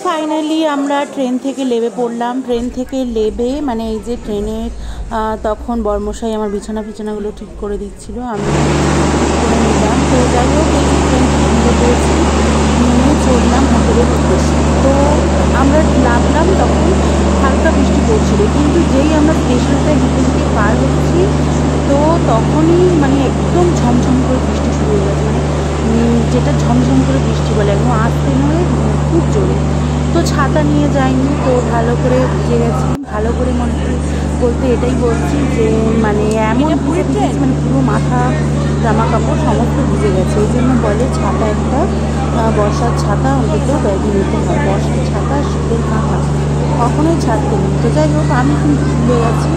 Finally আমরা train থেকে নেমে পড়লাম। ট্রেন থেকে নেমে মানে এই যে ট্রেনের তখন বর্মশাই আমার বিছানাগুলো ঠিক করে দিচ্ছিল, আমি করে নিলাম। তো যাই হোক, এই যে ট্রেন থেকে নেমে পড়েছি, নেমে চললাম হোটেলের উদ্দেশ্যে। তো আমরা নামলাম তখন হালকা বৃষ্টি পড়ছিল, কিন্তু যেই আমরা স্টেশনটা হেঁটে হেঁটে পার হচ্ছি তো তখনই মানে একদম ঝমঝম করে বৃষ্টি শুরু হয়ে গেছে, মানে যেটা ঝমঝম করে বৃষ্টি বলে, একদম আসতে নয়, খুব জোরে। তো ছাতা নিয়ে যাইনি, তো ভালো করে ভিজে গেছি। ভালো করে মনে বলতে এটাই বলছি যে মানে এমন ভিজে ভিজেছি, মানে পুরো মাথা জামা কাপড় সমস্ত ভিজে গেছে। এই জন্য বলে ছাতা একটা, বর্ষার ছাতা অন্তত ব্যাগে নিতে হয়। বর্ষার ছাতা শীতের কাঁথা কখনোই ছাড়তে নেই। তো যাই হোক, আমি কিন্তু ভুলে গেছি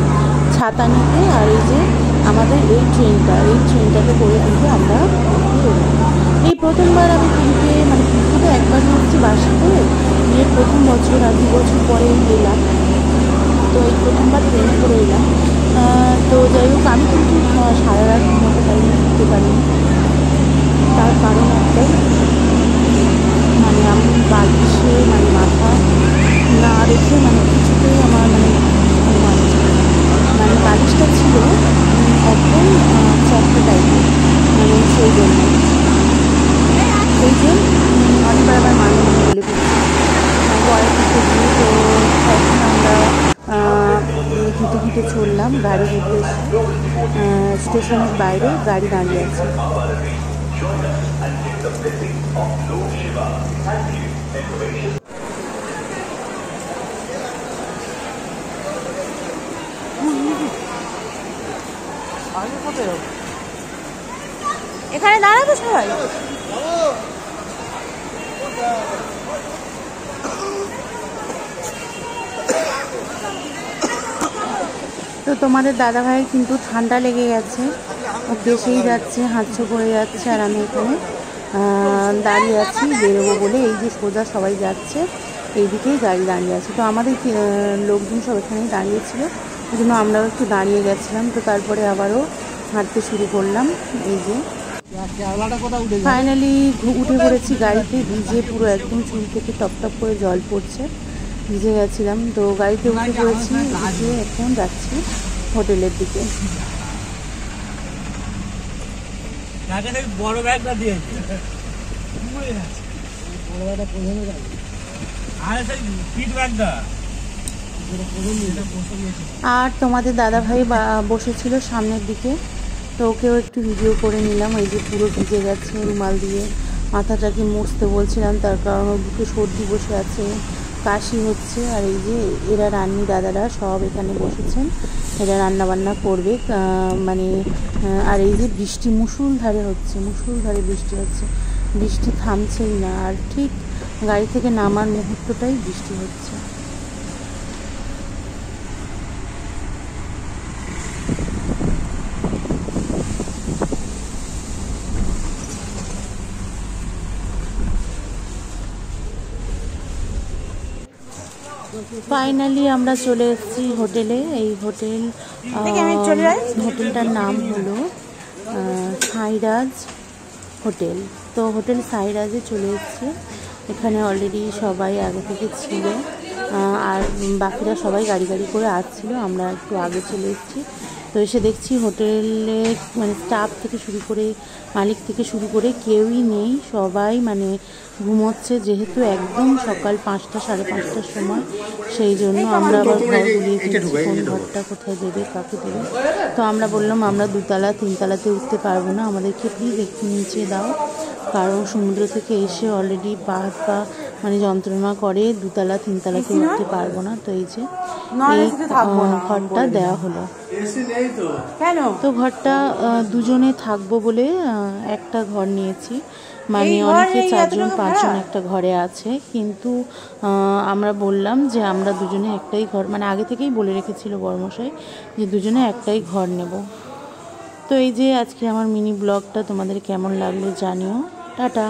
ছাতা নিতে। আর এই যে আমাদের এই ট্রেনটাকে করে কিন্তু আমরা এই প্রথমবার আমি পুরীতে, মানে পুরীতে তো একবার এসেছি বাসে করে, বিয়ের প্রথম বছর আর 2 বছর পরে এলাম। তো এই প্রথমবার ট্রেনে করে এলাম। তো যাই হোক, আমি কিন্তু সারা রাত ঘুমাতে পারিনি, ঘুরতে পারিনি। তার কারণ একটাই, মানে আমি বালিশে মানে মাথা না রেখে মানে কিছুতেই আমার মানে বালিশটা ছিল একদম চ্যাপ্টা টাইপের, মানে সেই জন্য এই যে অনেকবার আবার বলে ফেলছি পরে থেকে গিয়ে। তো এখন আমরা হেঁটে হেঁটে চললাম গাড়ির উদ্দেশ্যে। স্টেশনের বাইরে গাড়ি দাঁড়িয়ে আছে। এখানে দাঁড়াবো সবাই। তো তোমাদের দাদা ভাইয়ের কিন্তু ঠান্ডা লেগে গেছে, ও দেশেই যাচ্ছে, হাঁচো করে যাচ্ছে, আর আমি এখানে দাঁড়িয়ে আছি বেরোবো বলে। এই যে সোজা সবাই যাচ্ছে, এইদিকেই গাড়ি দাঁড়িয়ে আছে। তো আমাদের লোকজন সব এখানেই দাঁড়িয়েছিল, ওই জন্য আমরাও একটু দাঁড়িয়ে গেছিলাম। তো তারপরে আবারও হাঁটতে শুরু করলাম। এই যে ফাইনালি উঠে পড়েছি গাড়িতে, ভিজে পুরো একদম চুল থেকে টপ টপ করে জল পড়ছে, ভিজে গেছিলাম। তো গাড়িতে উঠে পড়েছি, উঠে এখন যাচ্ছি হোটেলের দিকে। আর তোমাদের দাদা ভাই বসেছিল সামনের দিকে, তো ওকেও একটু ভিডিও করে নিলাম। এই যে পুরো ভিজে গেছে, রুমাল দিয়ে মাথাটাকে মুছতে বলছিলাম, তার কারণ ওর বুকে সর্দি বসে আছে, কাশি হচ্ছে। আর এই যে এরা রান্নি দাদারা সব এখানে বসেছেন, এরা রান্নাবান্না করবে মানে। আর এই যে বৃষ্টি মুষলধারে বৃষ্টি হচ্ছে, বৃষ্টি থামছেই না। আর ঠিক গাড়ি থেকে নামার মুহূর্তটাই বৃষ্টি হচ্ছে। ফাইনালি আমরা চলে এসেছি হোটেলে। এই হোটেলটার নাম হলো সাইরাজ হোটেল। তো হোটেল সাইরাজে চলে এসেছি। এখানে অলরেডি সবাই আগে থেকে ছিল, আর বাকিরা সবাই গাড়ি করে আসছিল, আমরা একটু আগে চলে এসেছি। তো এসে দেখছি হোটেলে মানে স্টাফ থেকে শুরু করে মালিক থেকে শুরু করে কেউই নেই, সবাই মানে ঘুমোচ্ছে, যেহেতু একদম সকাল 5টা সাড়ে 5টার সময়। সেই জন্য আমরা আবার ঘর গুলিয়ে ফেলছি, কোন ঘরটা কোথায় দেবে, কাকে দেবে। তো আমরা বললাম আমরা 2তলা 3তলাতে উঠতে পারবো না, আমাদেরকে প্লিজ একটু নিচে দাও, কারণ সমুদ্র থেকে এসে অলরেডি পা মানে যন্ত্রণা করে, 2তলা 3তলাতে উঠতে পারবো না। তো এই যে এই ঘরটা দেওয়া হলো। তো ঘরটা দুজনে থাকবো বলে একটা ঘর নিয়েছি, মানে অনেকে 4জন 5জন একটা ঘরে আছে, কিন্তু আমরা বললাম যে আমরা দুজনে একটাই ঘর, মানে আগে থেকেই বলে রেখেছিল বড়মশাই যে দুজনে একটাই ঘর নেব। তো এই যে আজকে আমার মিনি ব্লগটা তোমাদের কেমন লাগলো জানিও। টাটা।